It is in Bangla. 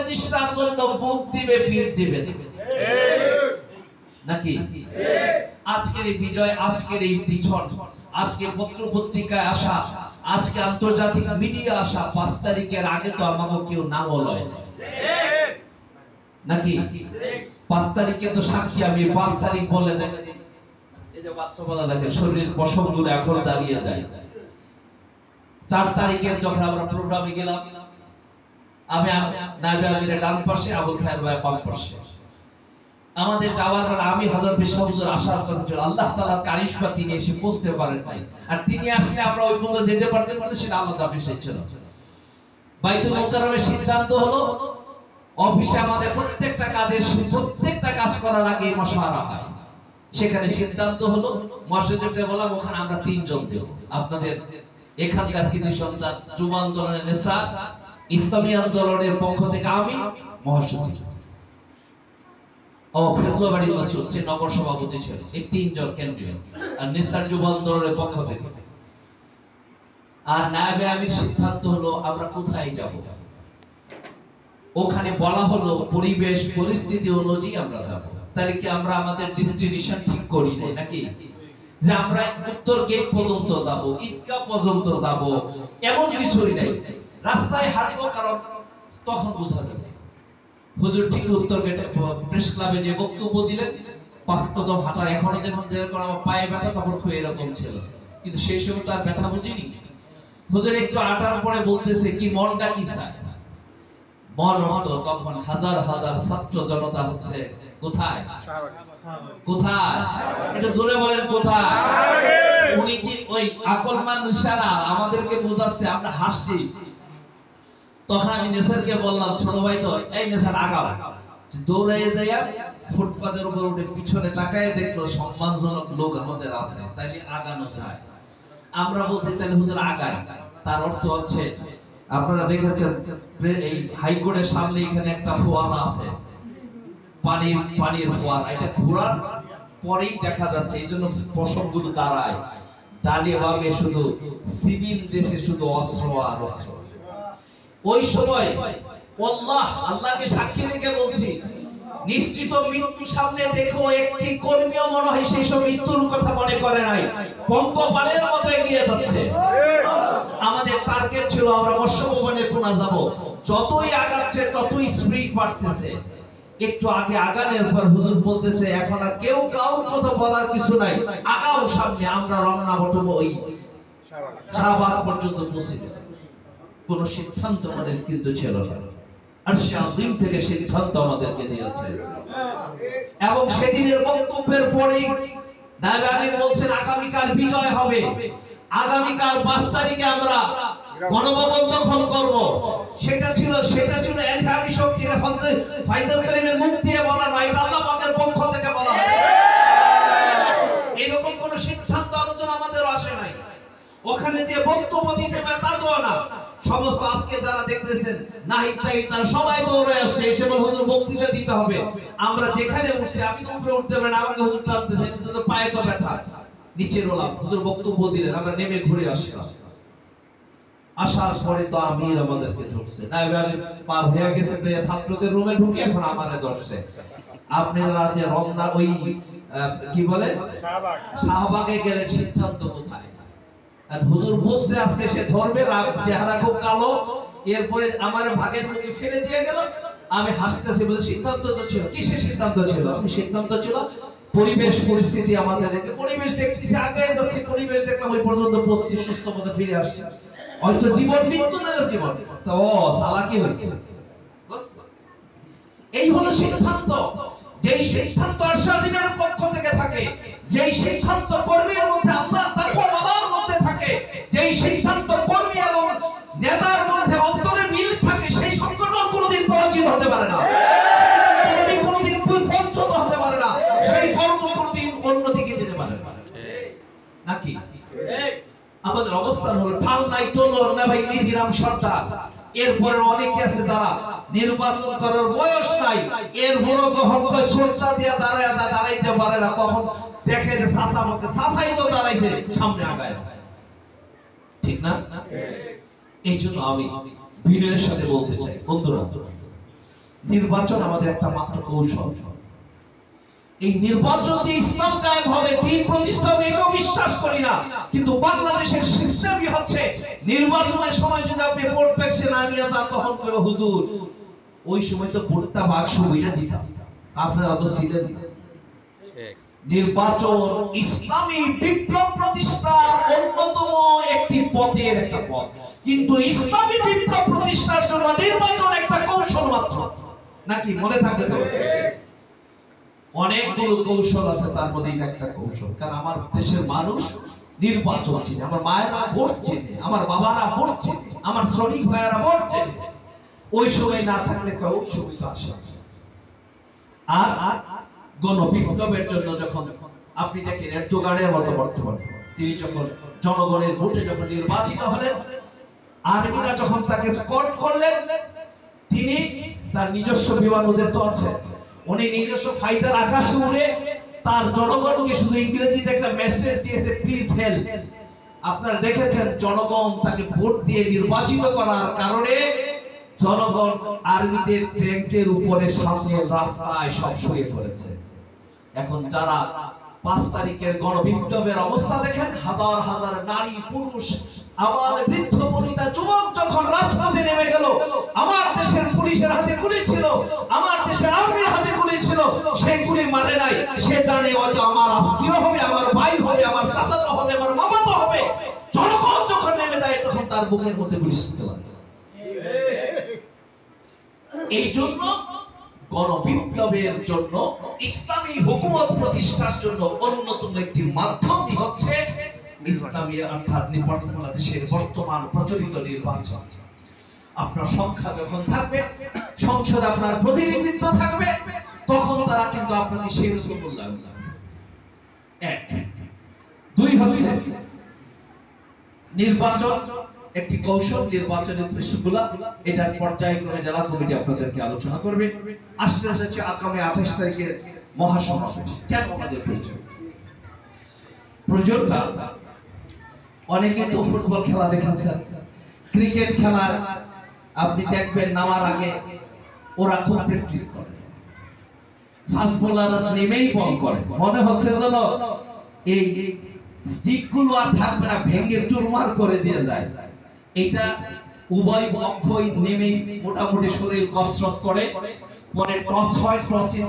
প্রতিষ্ঠার জন্য বুক দিবে, পিঠ দিবে নাকি? আজকের এই বিজয়, আজকের এই পিছন, আজকে পত্র পত্রিকায় আসা, আজকে আন্তর্জাতিক মিডিয়া আসা, 5 তারিখের আগে তো আমাকে কেউ না বলয় নাকি? 5 তারিখে তো সাক্ষী আমি, 5 তারিখ বলে দেন এই যে বাস্তবতা দেখে শরীরের পশমগুলো এখন দাঁড়িয়ে যায়। 4 তারিখে যখন আমরা প্রোগ্রামে গেলাম, আমি নাইবে আমিরের ডান পাশে, আবুল খায়ের ভাই বাম পাশে। আমাদের যাওয়ার বেলা আমি হযরত বিশাল হুজুর আসার কথা ছিল, আল্লাহ তাআলা কারিশমা তিনি এসে পৌঁছতে পারেন নাই। আর তিনি আসলে আমরা ওই পর্যন্ত যেতে পারতেন না, সেটা আলাদা বিষয় ছিল। বাইতুল মুকাররমের সিদ্ধান্ত হলো অফিসে আমাদের প্রত্যেকটা কাজ করার আগে মাশওয়ারা হয়। সেখানে সিদ্ধান্ত হলো মসজিদে বলা, ওখানে আমরা 3 জন দেব। আপনাদের এখানকার কৃতি সন্তান, যুব আন্দোলনের নেতা, ইসলামী আন্দোলনের পক্ষ থেকে আমি মহাসচিব ও ফেজলুল বাড়ি মাসুদ যে নগর সভাপতি ছিল, এই 3 জন কেন্দ্রীয়, আর নেসার যুব আন্দোলনের পক্ষ থেকে। আর নায়েবে আমির সিদ্ধান্ত হলো আমরা কোথায় যাব। ওখানে বলা হলো পরিবেশ পরিস্থিতি অনুযায়ী আমরা যাব। তাহলে কি আমরা আমাদের ডেস্টিনেশন ঠিক করি নাই নাকি? যে আমরা উত্তর গেট পর্যন্ত যাব, ঈদগাহ পর্যন্ত যাব, এমন কিছুই নাই। রাস্তায় হাঁটবো, কারণ তখন বোঝা যাবে। হুজুর ঠিক উত্তর গেটে প্রেস ক্লাবে যে বক্তব্য দিলেন, 5 কদম হাঁটা, এখনো যখন আমার পায়ে ব্যথা, তখন খুব এরকম ছিল, কিন্তু সেই সময় তার ব্যথা বুঝিনি। হুজুর একটু হাঁটার পরে বলতেছে কি মনটা কি চায়। মন অর্থ তখন হাজার হাজার ছাত্র জনতা হচ্ছে কোথায় কোথায়, এটা জোরে বলেন কোথায়। উনি কি ওই আকলমান ইশারা আমাদেরকে বোঝাচ্ছে, আমরা হাসছি। তখন আমি নেসারকে বললাম, ছোট ভাই তো এই নেসার আগাও। দৌড়ে যাইয়া ফুটপাতের উপর উঠে পিছনে তাকায় দেখলো সম্মানজনক লোক আমাদের আছে, তাইলে আগানো যায়। আমরা বলছি তাহলে হুজুর আগায়। তার অর্থ হচ্ছে আপনারা দেখেছেন এই হাইকোর্টের সামনে এখানে একটা ফোয়ারা আছে, পানির ফোয়ারা, এটা ঘোরার পরেই দেখা যাচ্ছে। এই জন্য পশমগুলো দাঁড়ায়, ডানে বামে শুধু সিভিল দেশে শুধু অস্ত্র আর অস্ত্র। ওই সময় আল্লাহকে সাক্ষী রেখে বলছি, নিশ্চিত মৃত্যু সামনে দেখো একটি কর্মীও মনে হয় সেই সব মৃত্যুর কথা মনে করে নাই, পঙ্গপালের মতো এগিয়ে যাচ্ছে। আমাদের টার্গেট ছিল আমরা মৎস্যভবনের কোণা যাব। যতই আগাচ্ছে ততই স্পিড বাড়তেছে। একটু আগে আগানোর পর হুজুর বলতেছে এখন আর কেউ কাউর কথা বলার কিছু নাই, আগাও সামনে। আমরা রওনা হব ওই শাহবাগ পর্যন্ত পৌঁছে গেছি। কোন সিদ্ধান্ত আমাদের কিন্তু ছিল না, আর শাহিম থেকে সিদ্ধান্ত আমাদেরকে দিয়েছে। এবং সেদিনের বক্তব্যের পরেই নায়েবে আমির বলছেন আগামীকাল বিজয় হবে, আগামীকাল 5 তারিখে আমরা গণভবন দখল করব। সেটা ছিল এলহামি শক্তি, ফাইজুল করিমের মুখ দিয়ে বলা নয়, এটা আল্লাহ পাকের পক্ষ থেকে বলা হয়। এরকম কোন সিদ্ধান্ত আলোচনা আমাদের আসে নাই। ওখানে যে বক্তব্য দিতে হবে তা তো না, সমস্ত আজকে যারা দেখতেছেন নাহিদ তাহিদ তারা সবাই দৌড়ে আসছে, এসে বলে হুজুর বক্তৃতা দিতে হবে। আমরা যেখানে বসে, আমি তো উপরে উঠতে পারি না, আমাকে হুজুর টানতেছে, তো পায়ে তো ব্যথা, নিচে রোলাম। হুজুর বক্তব্য দিলেন, আমরা নেমে ঘুরে আসলাম। আসার পরে তো আমির আমাদেরকে ধরছে, নায়েবে আমির পার হয়ে গেছে, ছাত্রদের রুমে ঢুকে এখন আমারে ধরছে। আপনারা যে রমনা ওই কি বলে শাহবাগে গেলে সিদ্ধান্ত কোথায়? আর হুজুর বসছে আজকে সে ধরবে, চেহারা খুব কালো। এরপরে আমার ভাগের মুখে ফেলে দিয়ে গেল। আমি হাসতেছি, বলে সিদ্ধান্ত তো ছিল। কিসের সিদ্ধান্ত ছিল? সিদ্ধান্ত ছিল পরিবেশ পরিস্থিতি আমাদের দেখে, পরিবেশ দেখতেছি আগে যাচ্ছে, পরিবেশ দেখলাম ওই পর্যন্ত পৌঁছছি, সুস্থ মতো ফিরে আসছি। হয়তো জীবন মৃত্যু না জীবন, তো সালাকি হয়েছে। এই হলো সিদ্ধান্ত। যেই সিদ্ধান্ত আরশাদিনের পক্ষ থেকে থাকে, যেই সিদ্ধান্ত কর্মীর মধ্যে আল্লাহ তাকওয়ার মধ্যে থাকে, যেই সিদ্ধান্ত কর্মী এবং নেতার মধ্যে অন্তরের মিল থাকে, সেই সংগঠন কোনোদিন পরাজিত হতে পারে না, কোনোদিন বঞ্চিত হতে পারে না, সেই ধর্ম কোনোদিন অন্যদিকে যেতে পারে না নাকি? আমাদের অবস্থান হলো ঠাল নাই তোলর না ভাই নিধিরাম সর্দার। এরপরে অনেকে আছে যারা নির্বাচন করার বয়স নাই, এরপরও যখন শ্রদ্ধা দিয়ে দাঁড়াইতে পারে না, তখন দেখে যে চাচা আমাকে চাচাই তো দাঁড়াইছে, সামনে আগায়, ঠিক না? এই জন্য আমি বিনয়ের সাথে বলতে চাই, বন্ধুরা নির্বাচন আমাদের একটা মাত্র কৌশল। এই নির্বাচন দিয়ে ইসলাম কায়েম হবে, দ্বীন প্রতিষ্ঠা হবে, এটাও বিশ্বাস করি না। কিন্তু বাংলাদেশের সিস্টেমই হচ্ছে নির্বাচনের সময় যদি আপনি ভোট বাক্সে না নিয়ে যান, তখন কইবে হুজুর ওই সময় তো ভোটটা বাক্স বইরা দিতাম, আপনারা তো ছিলেন। নির্বাচন ইসলামী বিপ্লব প্রতিষ্ঠার অন্যতম একটি পথের একটা পথ, কিন্তু ইসলামী বিপ্লব প্রতিষ্ঠার জন্য নির্বাচন একটা কৌশল মাত্র, নাকি মনে থাকবে তো? অনেকগুলো কৌশল আছে, তার মধ্যে একটা কৌশল। কারণ আমার দেশের মানুষ নির্বাচন চিনে, আমার মায়েরা ভোট চিনে, আমার বাবারা ভোট চিনে, আমার শ্রমিক ভাইয়েরা ভোট চিনে। ওই সময় না থাকলে কেউ সুবিধা আসে। আর গণবিপ্লবের জন্য যখন আপনি দেখেন এরদোগানের মতো বর্তমানে তিনি যখন জনগণের ভোটে যখন নির্বাচিত হলেন, আর্মিরা যখন তাকে স্কট করলেন, তিনি তার নিজস্ব বিমান, ওদের তো আছে, উনি নিজস্ব ফাইটার আকাশে উড়ে তার জনগণকে শুধু ইংরেজিতে একটা মেসেজ দিয়েছে, প্লিজ হেল্প। আপনারা দেখেছেন জনগণ তাকে ভোট দিয়ে নির্বাচিত করার কারণে জনগণ আর্মিদের ট্যাঙ্কের উপরে সামনে রাস্তায় সব শুয়ে পড়েছে। এখন যারা 5 তারিখের গণবিপ্লবের অবস্থা দেখেন, হাজার হাজার নারী পুরুষ, আমার বৃদ্ধ বনিতা যুবক যখন রাজপথে নেমে গেল, আমার দেশের পুলিশের হাতে গুলি ছিল, আমার দেশের আর্মির হাতে গুলি ছিল, সেই গুলি মারে নাই। সে জানে হয়তো আমার আত্মীয় হবে, আমার ভাই হবে, আমার চাচাতো হবে, আমার মামাতো হবে। জনগণ যখন নেমে যায় তখন তার বুকের মধ্যে গুলি ছুটতে পারে। এই জন্য গণবিপ্লবের জন্য ইসলামী হুকুমত প্রতিষ্ঠার জন্য অন্যতম একটি মাধ্যমই হচ্ছে ইসলামী অর্থাৎ বাংলাদেশের বর্তমান প্রচলিত নির্বাচন। আপনার সংখ্যা যখন থাকবে, সংসদে আপনার প্রতিনিধিত্ব থাকবে, তখন তারা কিন্তু আপনাকে সেই রকম মূল্যায়ন করবে। 1 2 হচ্ছে নির্বাচন একটি কৌশল, নির্বাচনের বিষয়গুলো এটা পর্যায়ক্রমে জেলা কমিটি আপনাদেরকে আলোচনা করবে। আস্তে আস্তে আগামী 28 তারিখের মহাসমাবেশ কেন আমাদের প্রয়োজনটা, অনেকে তো ফুটবল খেলা দেখাচ্ছেন, ক্রিকেট খেলার আপনি দেখবেন নামার আগে ওরা খুব প্র্যাকটিস করে, ফাস্ট বোলার নেমেই বল করে, মনে হচ্ছে যেন এই স্টিক গুলো আর থাকবে না, ভেঙে চুরমার করে দিয়ে যায়। এটা উভয় পক্ষই নেমেই মোটামুটি শরীর কসরত করে, পরে টচ হয়, টচে